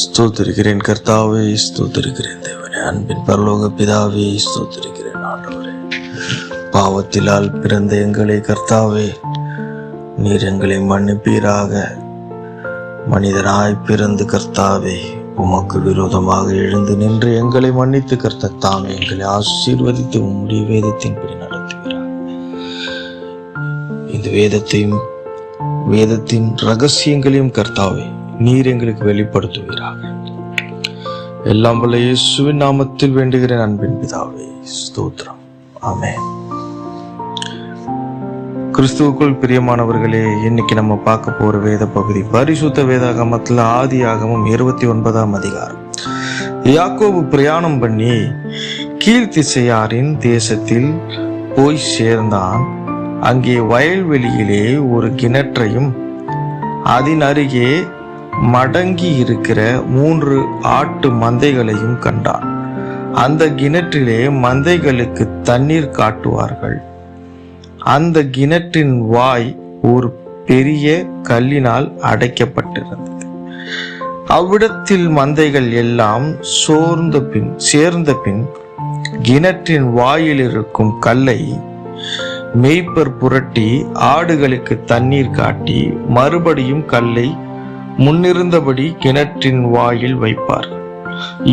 ஸ்தோத்திரிக்கிறேன் கர்த்தாவே, ஸ்தோத்திரிக்கிறேன் தேவனே. அன்பின் பரலோக பிதாவே, ஸ்தோத்திரிக்கிறேன் ஆண்டவரே. பாவத்திலால் பிறந்த எங்களை கர்த்தாவே, நீர் எங்களை மன்னிப்பீராக. மனிதனாய் பிறந்து கர்த்தாவே, உமக்கு விரோதமாக எழுந்து நின்று எங்களை மன்னித்து கர்த்தாவே எங்களை ஆசீர்வதித்து உம்முடைய வேதத்தின்படி நடத்துகிறார். இந்த வேதத்தின் ரகசியங்களையும் கர்த்தாவே நீர் எங்களுக்கு வெளிப்படுத்துவீராக. எல்லாம் வல்ல இயேசுவின் நாமத்தில் வேண்டுகிறேன் அன்பின் பிதாவே, ஸ்தோத்திரம். ஆமென். கிறிஸ்துவுக்குள் பிரியமானவர்களே, இன்னைக்கு நம்ம பார்க்க போற வேத பகுதி பரிசுத்த வேதாகமத்தில் ஆதியாகமம் 29ஆம் அதிகாரம். யாக்கோபு பிரயாணம் பண்ணி கீழ்த்திசையாரின் தேசத்தில் போய் சேர்ந்தான். அங்கே வயல்வெளியிலே ஒரு கிணற்றையும் அதன் அருகே மடங்கி இருக்கிற 3 ஆட்டு மந்தைகளையும் கண்டான். அந்த கிணற்றிலே மந்தைகளுக்கு தண்ணீர் காட்டுவார்கள். அந்த கிணற்றின் வாய் ஒரு பெரிய கல்லினால் அடைக்கப்பட்டிருந்தது. அவ்விடத்தில் மந்தைகள் எல்லாம் சேர்ந்த பின் கிணற்றின் வாயில் இருக்கும் கல்லை மேய்ப்பர் புரட்டி ஆடுகளுக்கு தண்ணீர் காட்டி மறுபடியும் கல்லை முன்னிருந்தபடி கிணற்றின் வாயில் வைப்பார்.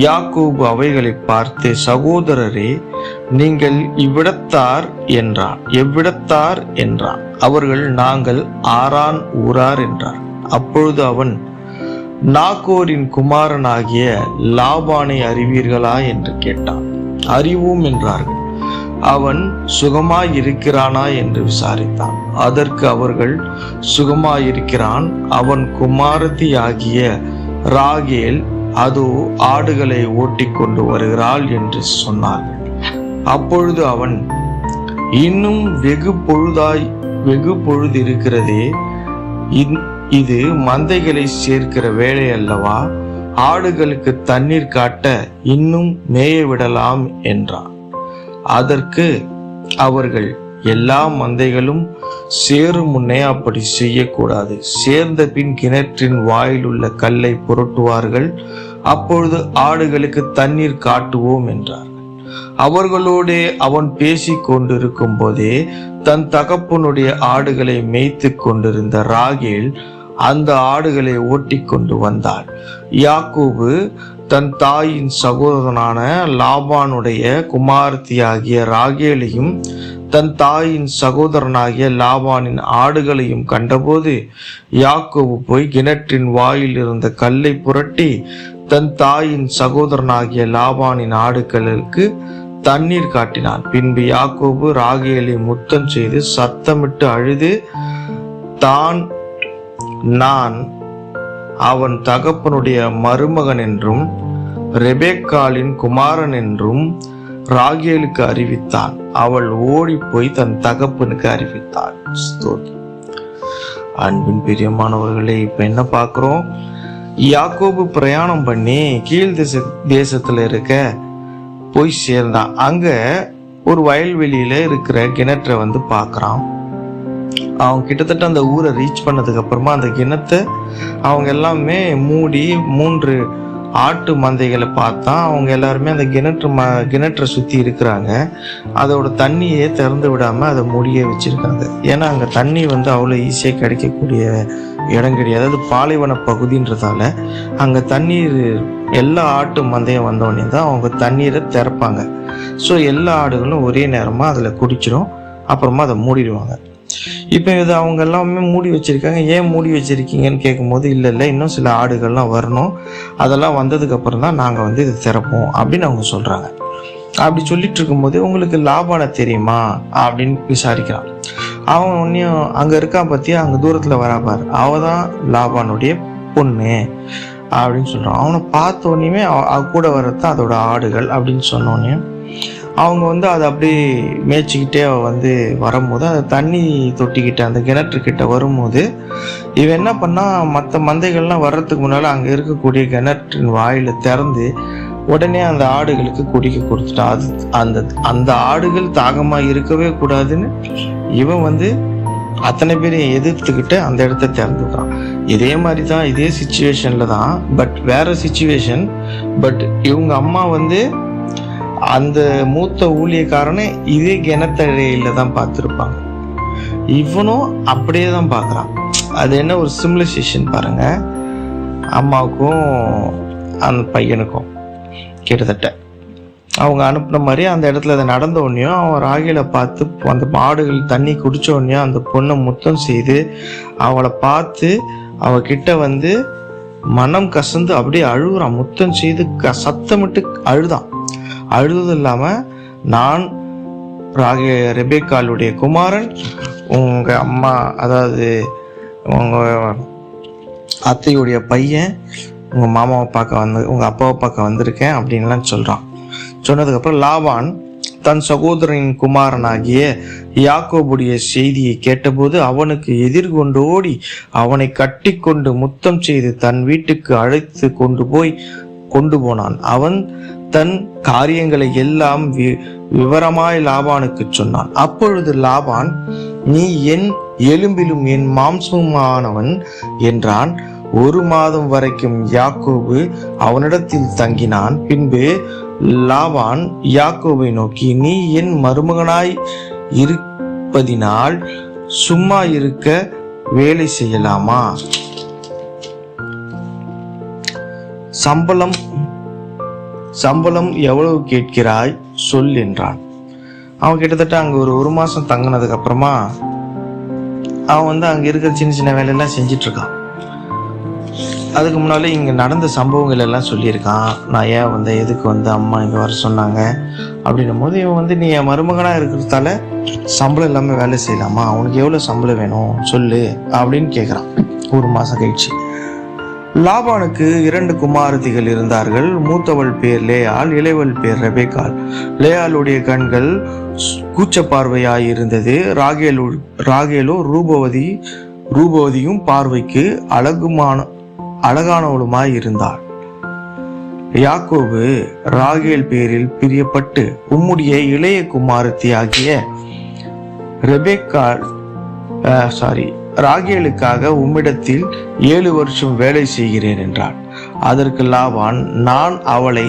யாக்கோபு அவைகளை பார்த்து, சகோதரரே, நீங்கள் எவ்விடத்தார் என்றான். அவர்கள், நாங்கள் ஆரான் ஊரார் என்றார். அப்பொழுது அவன், நாகோரின் குமாரனாகிய லாபானை அறிவீர்களா என்று கேட்டான். அறிவோம் என்றார்கள். அவன் சுகமாயிருக்கிறானா என்று விசாரித்தான். அதற்கு அவர்கள், சுகமாயிருக்கிறான். அவன் குமாரத்தி ஆகிய ராகேல் அதோ ஆடுகளை ஓட்டிக்கொண்டு வருகிறாள் என்று சொன்னார்கள். அப்பொழுது அவன், இன்னும் வெகு பொழுது இருக்கிறதே, இது மந்தைகளை சேர்க்கிற வேலை அல்லவா? ஆடுகளுக்கு தண்ணீர் காட்ட இன்னும் மேய விடலாம் என்றான். அதற்கு அவர்கள், எல்லா மந்தைகளும் சேரும் முன்னே அப்படி செய்யக்கூடாது. சேர்ந்த பின் கிணற்றின் வாயில் உள்ள கல்லை புரட்டுவார்கள். அப்பொழுது ஆடுகளுக்கு தண்ணீர் காட்டுவோம் என்றார்கள். அவர்களோடே அவன் பேசிக் கொண்டிருக்கும் போதே தன் தகப்பனுடைய ஆடுகளை மேய்த்து கொண்டிருந்த ராகேல் அந்த ஆடுகளை ஓட்டி கொண்டு வந்தாள். யாக்கோபு தன் தாயின் சகோதரனான லாபானுடைய குமாரத்தியாகிய ராகேலையும் தன் தாயின் சகோதரனாகிய லாபானின் ஆடுகளையும் கண்டபோது யாக்கோபு போய் கிணற்றின் வாயில் இருந்த கல்லை புரட்டி தன் தாயின் சகோதரனாகிய லாபானின் ஆடுகளுக்கு தண்ணீர் காட்டினான். பின்பு யாக்கோபு ராகேலை முத்தம் செய்து சத்தமிட்டு அழுது, நான் அவன் தகப்பனுடைய மருமகன் என்றும் ரெபெக்காளின் குமாரன் என்றும் ராகேலுக்கு அறிவித்தான். அவள் ஓடி போய் தன் தகப்பனுக்கு அறிவித்தாள். அன்பின் பிரியமானவர்களே, இப்ப என்ன பார்க்கிறோம்? யாக்கோபு பிரயாணம் பண்ணி கீழ் தேசத்துல இருக்க போய் சேர்ந்தான். அங்க ஒரு வயல்வெளியில இருக்கிற கிணற்றை பார்க்கறான். அவங்க கிட்டத்தட்ட அந்த ஊரை ரீச் பண்ணதுக்கு அப்புறமா அந்த கிணத்தை அவங்க எல்லாமே மூடி 3 ஆட்டு மந்தைகளை பார்த்தா அவங்க எல்லாருமே அந்த கிணற்றை சுத்தி இருக்கிறாங்க. அதோட தண்ணியே திறந்து விடாம அதை மூடியே வச்சிருக்காங்க. ஏன்னா அங்க தண்ணி அவ்வளோ ஈஸியா கிடைக்கக்கூடிய இடம் கிடையாது. அது பாலைவன பகுதின்றதால அங்க தண்ணீர் எல்லா ஆட்டு மந்தையும் வந்தோடனே தான் அவங்க தண்ணீரை திறப்பாங்க. ஸோ எல்லா ஆடுகளும் ஒரே நேரமா அதுல குடிச்சிடும். அப்புறமா அதை மூடிடுவாங்க. இப்போ இது அவங்க எல்லாமே மூடி வச்சிருக்காங்க. ஏன் மூடி வச்சிருக்கீங்கன்னு கேட்கும்போது, இல்லை இன்னும் சில ஆடுகள்லாம் வரணும், அதெல்லாம் வந்ததுக்கு அப்புறம் தான் நாங்கள் இது திறப்போம் அப்படின்னு அவங்க சொல்றாங்க. அப்படி சொல்லிட்டு இருக்கும்போது, உங்களுக்கு லாபானை தெரியுமா அப்படின்னு விசாரிக்கிறான். அவன் ஒன்னையும் அங்க இருக்கான் பத்தியா, அங்க தூரத்துல வராப்பார், அவதான் லாபானுடைய பொண்ணு அப்படின்னு சொல்றான். அவனை பார்த்த உடனே கூட வரத்தான் அதோட ஆடுகள் அப்படின்னு சொன்னோடனே அவங்க அதை அப்படியே மேய்ச்சிக்கிட்டே வரும்போது அந்த தண்ணி தொட்டிக்கிட்ட அந்த கிணற்றுக்கிட்ட வரும்போது இவன் என்ன பண்ணா, மற்ற மந்தைகள்லாம் வர்றதுக்கு முன்னால அங்க இருக்கக்கூடிய கிணற்றின் வாயில திறந்து உடனே அந்த ஆடுகளுக்கு குடிக்க கொடுத்துட்டான். அது அந்த ஆடுகள் தாகமா இருக்கவே கூடாதுன்னு இவன் அத்தனை பேரையும் எதிர்த்துக்கிட்டு அந்த இடத்த திறந்துக்கிறான். இதே மாதிரி தான், இதே சுச்சுவேஷனில் தான், பட் வேற சுச்சுவேஷன். பட் இவங்க அம்மா வந்து அந்த மூத்த ஊழியக்காரனை இதே கிணத்தழையில தான் பார்த்துருப்பாங்க. இவனும் அப்படியே தான் பார்க்குறான். அது என்ன ஒரு சிமுலைசேஷன் பாருங்க, அம்மாவுக்கும் அந்த பையனுக்கும் கிட்டத்தட்ட அவங்க அனுப்பின மாதிரி அந்த இடத்துல அதை நடந்த உடனேயும் அவன் ராகில பார்த்து அந்த மாடுகள் தண்ணி குடிச்ச உடனேயும் அந்த பொண்ணை முத்தம் செய்து அவளை பார்த்து அவகிட்ட வந்து மனம் கசந்து அப்படியே அழுகுறான். முத்தம் செய்து சத்தமிட்டு அழுதான். அழுது இல்லாம, நான் ரெபேக்காளுடைய குமாரன், உங்க அம்மா அதாவது உங்க அத்தையுடைய பையன், உங்க மாமாவை பார்க்க உங்க அப்பாவை பார்க்க வந்திருக்கேன் அப்படின்லாம் சொல்றான். சொன்னதுக்கப்புறம் லாபான் தன் சகோதரனின் குமாரனாகிய யாக்கோபுடைய செய்தியை கேட்டபோது அவனுக்கு எதிர்கொண்டு ஓடி அவனை கட்டி கொண்டு முத்தம் செய்து தன் வீட்டுக்கு அழைத்து கொண்டு போனான். அவன் தன் காரியங்களை எல்லாம் விவரமாய் லாபானுக்கு சொன்னான். அப்பொழுது லாபான், நீ என் எலும்பிலும் என் மாம்சமானவன் என்றான். 1 மாதம் வரைக்கும் யாக்கோபு அவனிடத்தில் தங்கினான். பின்பு லாபான் யாக்கோபை நோக்கி, நீ என் மருமகனாய் இருப்பதினால் சும்மா இருக்க வேலை செய்யலாமா? சம்பளம் எவ்வளவு கேட்கிறாய் சொல் என்றான். அவன் கிட்டத்தட்ட அங்க ஒரு மாசம் தங்கினதுக்கு அப்புறமா அவன் வந்து அங்க இருக்கிற சின்ன சின்ன வேலையெல்லாம் செஞ்சிட்டு இருக்கான். அதுக்கு முன்னாலே இங்கே நடந்த சம்பவங்கள் எல்லாம் சொல்லியிருக்கான். நான் ஏன் வந்து எதுக்கு வந்து அம்மா இங்கே வர சொன்னாங்க அப்படின்னும் போது இவன் வந்து, நீ என் மருமகனாக இருக்கிறதால சம்பளம் இல்லாமல் வேலை செய்யலாமா? அவனுக்கு எவ்வளோ சம்பளம் வேணும் சொல்லு அப்படின்னு கேட்குறான். 1 மாதம் கழிச்சு லாபானுக்கு 2 குமாரத்திகள் இருந்தார்கள். மூத்தவள் பேர் லேயாள், இளையவள் பேர் ரெபேக்காள். லேயாளுடைய கண்கள் கூச்ச பார்வையாயிருந்தது. ராகேலோ ரூபவதியும் பார்வைக்கு அழகானவளுமாய் இருந்தாள். யாக்கோபு ராகேல் பேரில் பிரியப்பட்டு, உம்முடைய இளைய குமாரத்தி ஆகிய ராகேலுக்காக உம்மிடத்தில் 7 வருஷம் வேலை செய்கிறேன் என்றாள். அதற்கு லாபான், நான் அவளை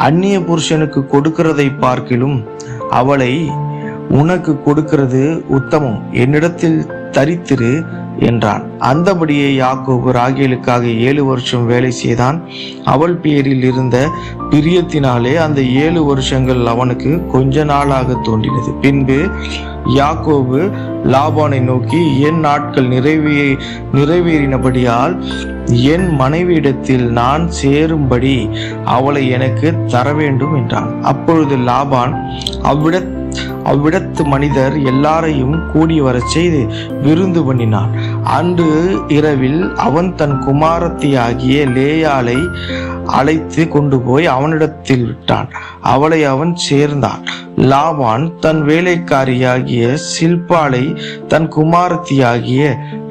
அந்நிய புருஷனுக்கு கொடுக்கிறதை பார்க்கிலும் அவளை உனக்கு கொடுக்கிறது உத்தமம், என்னிடத்தில் தரித்திரு என்றான். அந்தபடியே யாக்கோபு ராகேலுக்காக 7 வருஷம் வேலை செய்தான். அவள் பேரில் இருந்த பிரியத்தினாலே அந்த 7 வருஷங்கள் அவனுக்கு கொஞ்ச நாளாக தோன்றினது. பின்பு யாக்கோபு லாபானை நோக்கி, என் நாட்கள் நிறைவேறினபடியால் என் மனைவியிடத்தில் நான் சேரும்படி அவளை எனக்கு தர வேண்டும் என்றான். அப்பொழுது லாபான் அவ்விடத்து மனிதர் எல்லாரையும் கூடி வர செய்து விருந்து பண்ணினான். அன்று இரவில் அவன் தன் குமாரத்தியாகிய லேயாளை அழைத்து கொண்டு போய் அவனிடத்தில் விட்டான். அவளை அவன் சேர்ந்தான். லாபான் தன் வேலைக்காரியாகிய சில்பாளை தன் குமாரத்தியாகிய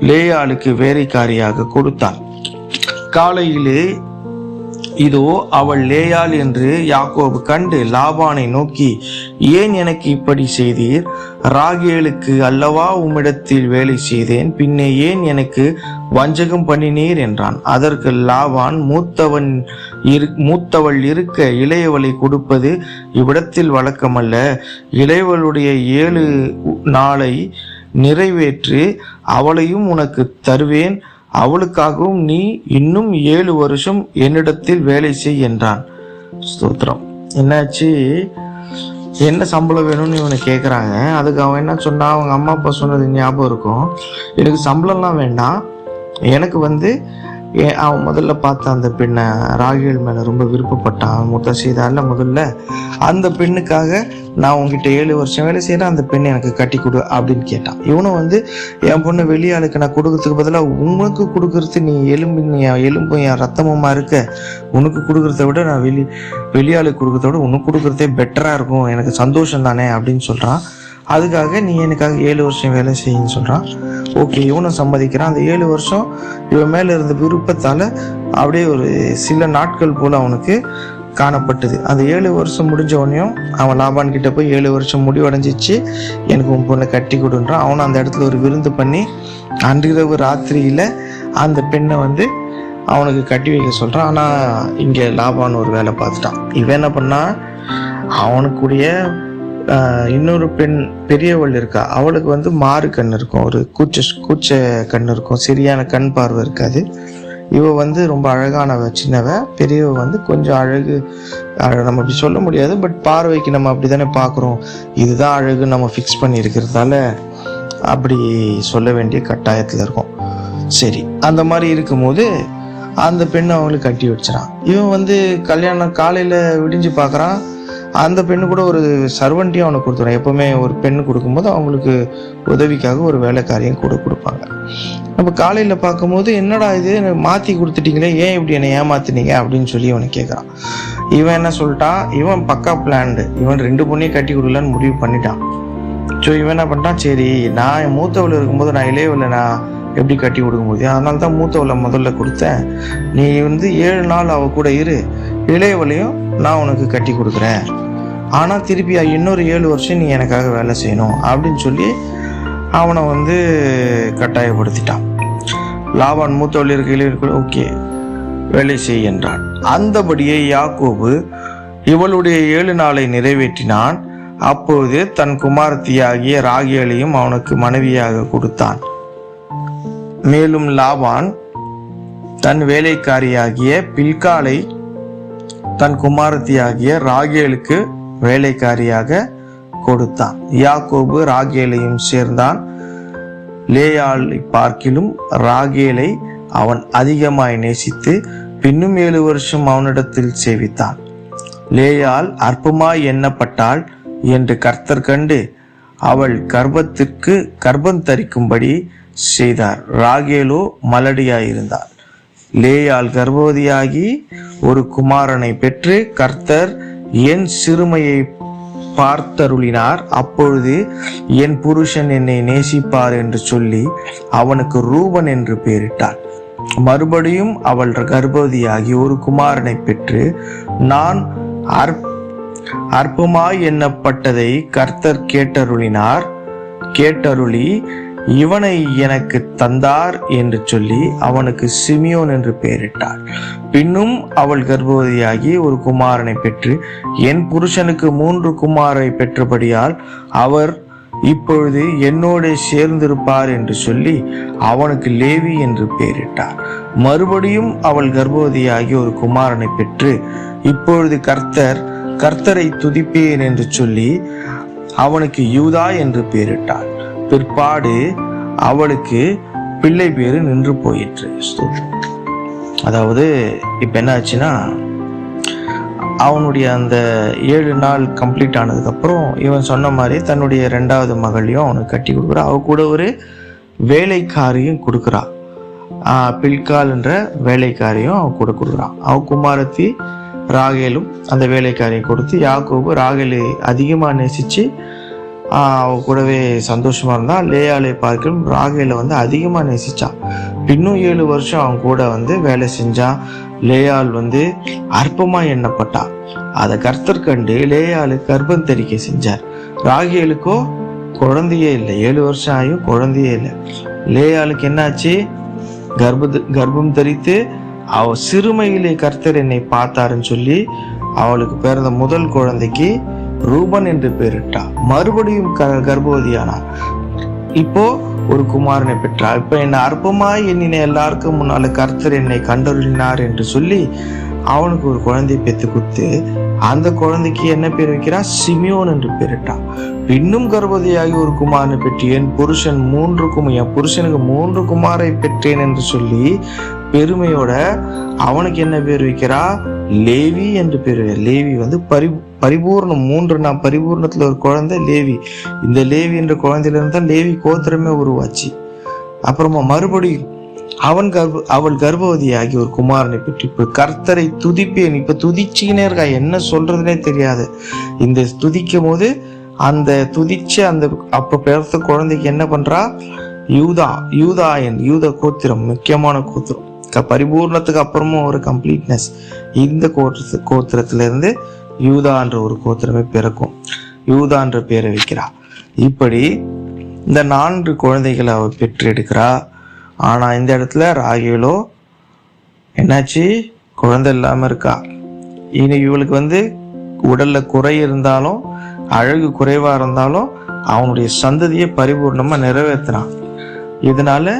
லேயாளுக்கு வேலைக்காரியாக கொடுத்தான். காலையிலே இதோ அவள் லேயாள் என்று யாக்கோபு கண்டு லாபானை நோக்கி, ஏன் எனக்கு இப்படி செய்தீர்? ராகேலுக்கு அல்லவா உம்மிடத்தில் வேலை செய்தேன், பின்னே ஏன் எனக்கு வஞ்சகம் பண்ணினீர் என்றான். அதற்கு லாபான், மூத்தவள் இருக்க இளையவளை கொடுப்பது இவ்விடத்தில் வழக்கமல்ல. இளையவளுடைய 7 நாளை நிறைவேற்று, அவளையும் உனக்கு தருவேன். அவளுக்காகவும் நீ இன்னும் 7 வருஷம் என்னிடத்தில் வேலை செய் என்றான். ஸ்தோத்திரம். என்னாச்சு, என்ன சம்பளம் வேணும்னு இவனை கேட்குறாங்க. அதுக்கு அவன் என்ன சொன்னா, அவங்க அம்மா அப்பா சொன்னது ஞாபகம் இருக்கும். எனக்கு சம்பளம்லாம் வேண்டாம், எனக்கு வந்து அவன் முதல்ல பார்த்த அந்த பெண்ணை ராகேல் மேலே ரொம்ப விருப்பப்பட்டான். முத்தம் செய்தால முதல்ல அந்த பெண்ணுக்காக நான் உங்ககிட்ட 7 வருஷம் வேலை செய்கிறேன், அந்த பெண்ணை எனக்கு கட்டி கொடு அப்படின்னு கேட்டான். இவனும் வந்து, என் பொண்ணு வெளியாளுக்கு நான் கொடுக்கறதுக்கு பதிலாக உனக்கு கொடுக்கறது, நீ எலும்பும் என் ரத்தமுமா இருக்க, உனக்கு கொடுக்கறத விட நான் வெளியாளுக்கு கொடுக்கறத விட உனக்கு கொடுக்கறதே பெட்டராக இருக்கும், எனக்கு சந்தோஷம் தானே அப்படின்னு சொல்கிறான். அதுக்காக நீ எனக்காக 7 வருஷம் வேலை செய்யுன்னு சொல்கிறான். ஓகே, இவனும் சம்மதிக்கிறான். அந்த 7 வருஷம் இவன் மேலே இருந்த விருப்பத்தால் அப்படியே ஒரு சில நாட்கள் போல் அவனுக்கு காணப்பட்டது. அந்த 7 வருஷம் முடிஞ்ச உடனேயும் அவன் லாபான் கிட்ட போய் 7 வருஷம் முடிவடைஞ்சிச்சு, எனக்கு உன் பொண்ணை கட்டி கொடுன்றான். அவனும் அந்த இடத்துல ஒரு விருந்து பண்ணி அன்றிரவு ராத்திரியில் அந்த பெண்ணை வந்து அவனுக்கு கட்டி வைக்க சொல்கிறான். ஆனால் இங்கே லாபான் ஒரு வேலை பார்த்துட்டான். இவன் என்ன பண்ணா, அவனுக்குடைய இன்னொரு பெண் பெரியவள் இருக்கா, அவளுக்கு வந்து மாறு கண் இருக்கும், ஒரு கூச்ச கண் இருக்கும், சரியான கண் பார்வை இருக்காது. இவ வந்து ரொம்ப அழகானவ, சின்னவ. பெரியவ வந்து கொஞ்சம் அழகு நம்ம அப்படி சொல்ல முடியாது, பட் பார்வைக்கு நம்ம அப்படி தானே பார்க்குறோம், இதுதான் அழகு நம்ம ஃபிக்ஸ் பண்ணி இருக்கிறதால அப்படி சொல்ல வேண்டிய கட்டாயத்தில் இருக்கும். சரி, அந்த மாதிரி இருக்கும்போது அந்த பெண்ணை அவங்களுக்கு கட்டி வச்சிடான். இவன் வந்து கல்யாணம் காலையில் விடிஞ்சு பார்க்குறான், அந்த பெண்ணு கூட ஒரு சர்வெண்ட்டையும் அவனுக்கு கொடுத்துறான். எப்போவுமே ஒரு பெண்ணு கொடுக்கும்போது அவங்களுக்கு உதவிக்காக ஒரு வேலைக்காரியும் கூட கொடுப்பாங்க. நம்ம காலையில் பார்க்கும்போது என்னடா இது மாற்றி கொடுத்துட்டீங்களே, ஏன் இப்படி என்னை ஏமாத்தினீங்க அப்படின்னு சொல்லி அவனை கேட்குறான். இவன் என்ன சொல்லிட்டான், இவன் பக்கா பிளான்டு, இவன் 2 பொண்ணையும் கட்டி கொடுக்கலான்னு முடிவு பண்ணிட்டான். ஸோ இவன் என்ன பண்ணிட்டான், சரி நான் என் மூத்தவள் இருக்கும்போது நான் இளையவளை நான் எப்படி கட்டி கொடுக்க முடியும், அதனால தான் மூத்தவளை முதல்ல கொடுத்தேன், நீ வந்து 7 நாள் அவ கூட இரு, இளையவளையும் நான் உனக்கு கட்டி கொடுக்குறேன், ஆனால் திருப்பி இன்னொரு 7 வருஷம் நீ எனக்காக வேலை செய்யணும் அப்படின்னு சொல்லி அவனை வந்து கட்டாயப்படுத்திட்டான். லாபான் மூத்தவள் இருக்க ஓகே வேலை செய் என்றான். அந்தபடியே யாக்கோபு இவளுடைய 7 நாளை நிறைவேற்றினான். அப்போது தன் குமாரத்தியாகிய ராகேலையும் அவனுக்கு மனைவியாக கொடுத்தான். மேலும் லாபான் தன் வேலைக்காரியாகிய பில்காலை தன் குமாரத்தியாகிய ராகேலுக்கு வேலைக்காரியாக கொடுத்தான். யாக்கோபு ராகேலையும் சேர்ந்தான். லேயாளை பார்க்கிலும் ராகேலை அவன் அதிகமாய் நேசித்து பின்னும் 7 வருஷம் அவனிடத்தில் சேவித்தான். லேயாள் அற்பமாய் எண்ணப்பட்டாள் என்று கர்த்தர் கண்டு அவள் கர்ப்பம் தரிக்கும்படி செய்தார். ராகேலோ மலடியாயிருந்தாள். லேயாள் கர்ப்பவதியாகி ஒரு குமாரனை பெற்று கர்த்தர் என் சிறுமையை பார்த்தருளினார். அப்பொழுது என் புருஷன் என்னை நேசிப்பார் என்று சொல்லி அவனுக்கு ரூபன் என்று பெயரிட்டாள். மறுபடியும் அவள் கர்ப்பவதியாகி ஒரு குமாரனை பெற்று நான் அற்பமாய் எண்ணப்பட்டதை கர்த்தர் கேட்டருளி இவனை எனக்கு தந்தார் என்று சொல்லி அவனுக்கு சிமியோன் என்று பெயரிட்டாள். பின்னும் அவள் கர்ப்பவதியாகி ஒரு குமாரனை பெற்று என் புருஷனுக்கு 3 குமாரை பெற்றபடியால் அவர் இப்பொழுது என்னோட சேர்ந்திருப்பார் என்று சொல்லி அவனுக்கு லேவி என்று பெயரிட்டார். மறுபடியும் அவள் கர்ப்பவதியாகி ஒரு குமாரனை பெற்று இப்பொழுது கர்த்தரை துதிப்பேன் என்று சொல்லி அவனுக்கு யூதா என்று பெயரிட்டாள். பிற்பாடு அவளுக்கு பிள்ளை பேரு நின்று போயிற்று. அதாவது இப்ப என்ன ஆச்சுன்னா, அவனுடைய அந்த 7 நாள் கம்ப்ளீட் ஆனதுக்கு அப்புறம் இவன் சொன்ன மாதிரி தன்னுடைய 2வது மகளையும் அவனுக்கு கட்டி கொடுக்குறா. அவ கூட ஒரு வேலைக்காரியும் கொடுக்குறா. பில்கால் என்ற வேலைக்காரியும் அவன் கூட கொடுக்குறான். அவ குமாரத்தி ராகேலும் அந்த வேலைக்காரியை கொடுத்து யாக்கோபு ராகேலை அதிகமாக நேசித்து அவ கூடவே சந்தோஷமா இருந்தான். லேயாளை பார்க்கலும் ராகேலை வந்து அதிகமாக நேசிச்சான். பின்னும் 7 வருஷம் அவன் கூட வந்து வேலை செஞ்சான். லேயாள் வந்து அற்பமாக எண்ணப்பட்டான். அதை கர்த்தர் கண்டு லேயாளுக்கு கர்ப்பம் தரிக்க செஞ்சார். ராகேலுக்கோ குழந்தையே இல்லை. 7 வருஷம் ஆகியும் குழந்தையே இல்லை. லேயாளுக்கு என்னாச்சு, கர்ப்பம் தரித்து அவ சிறுமையிலே கர்த்தர் என்னை பார்த்தாருன்னு சொல்லி அவளுக்கு பிறந்த முதல் குழந்தைக்கு ரூபன் என்று பெயரிட்டா. மறுபடியும் கர்ப்பவதியானார். இப்போ ஒரு குமாரனை பெற்றார். இப்ப என்ன அற்பமாய் எண்ணின எல்லாருக்கும் முன்னால கர்த்தர் என்னை கண்டருளினார் என்று சொல்லி அவனுக்கு ஒரு குழந்தை பெற்று கொடுத்து அந்த குழந்தைக்கு என்ன பேர் வைக்கிறா, சிமியோன் என்று பெயரிட்டான். பின்னும் கர்ப்பவதியாகி ஒரு குமாரனை பெற்று என் புருஷனுக்கு 3 குமாரை பெற்றேன் என்று சொல்லி பெருமையோட அவனுக்கு என்ன பேர் வைக்கிறா, லேவி என்று பேர். லேவி வந்து பரிபூர்ணம். 3 பரிபூர்ணத்துல ஒரு குழந்தை லேவி. இந்த லேவி என்ற குழந்தையில இருந்தா லேவி கோத்திரமே உருவாச்சு. அப்புறமா மறுபடியும் அவள் கர்ப்பவதியாகி ஒரு குமாரனை பெற்று இப்ப கர்த்தரை துதிப்பேன். இப்ப துதிச்சுக்கினே இருக்கா, என்ன சொல்றதுனே தெரியாது. இந்த துதிக்கும் போது அந்த துதிச்சு அந்த அப்ப பிறந்த குழந்தைக்கு என்ன பண்றா, யூதா கோத்திரம், முக்கியமான கோத்திரம். பரிபூர்ணத்துக்கு அப்புறமும் ஒரு கம்ப்ளீட்னஸ். இந்த கோத்திரத்திலிருந்து யூதான்ற ஒரு கோத்திரமே பிறக்கும். யூதான்ற பேரை வைக்கிறா. இப்படி இந்த 4 குழந்தைகளை அவள் பெற்று எடுக்கிறா. ஆனா இந்த இடத்துல ராகேலோ என்னாச்சு, குழந்தை இல்லாம இருக்கா. இனி இவளுக்கு உடல்ல குறை இருந்தாலும், அழகு குறைவா இருந்தாலும் அவனுடைய சந்ததியை பரிபூர்ணமா நிறைவேற்றினான். இதனால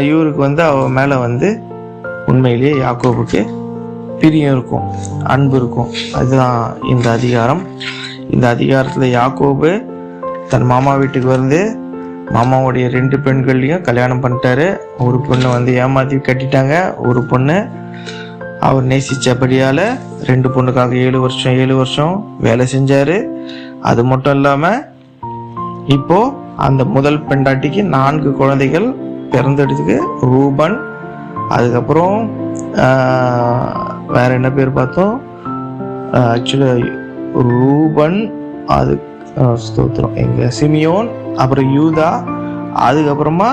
இவருக்கு அவ மேல உண்மையிலேயே யாக்கோபுக்கு பிரியம் இருக்கும், அன்பு இருக்கும். அதுதான் இந்த அதிகாரம். இந்த அதிகாரத்துல யாக்கோபு தன் மாமா வீட்டுக்கு மாமாவுடைய 2 பெண்களையும் கல்யாணம் பண்ணிட்டாரு. ஒரு பொண்ணு ஏமாத்தி கட்டிட்டாங்க. ஒரு பொண்ணு அவர் நேசிச்சபடியால 2 பொண்ணுக்காக 7 வருஷம் வேலை செஞ்சாரு. அது மட்டும் இல்லாம இப்போ அந்த முதல் பெண்டாட்டிக்கு 4 குழந்தைகள் பிறந்தெடுத்துக்கு. ரூபன், அதுக்கப்புறம் வேற என்ன பேர் பார்த்தோம், ஆக்சுவலா ரூபன், அது ஸ்தோத்திரம் எங்க சிமியோன், அப்புறம் யூதா, அதுக்கப்புறமா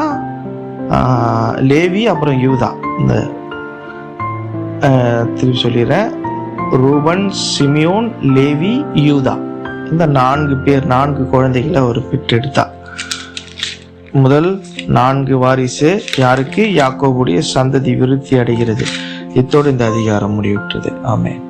லேவி, அப்புறம் யூதா. இந்த திருப்பி சொல்லிடுறேன், ரூபன், சிமியோன், லேவி, யூதா. இந்த 4 குழந்தைகளை அவர் பெற்றெடுத்தா. முதல் 4 வாரிசு யாருக்கு? யாக்கோபுடைய சந்ததி விருத்தி அடைகிறது. இத்தோடு இந்த அதிகாரம் முடிவுற்றது. ஆமென்.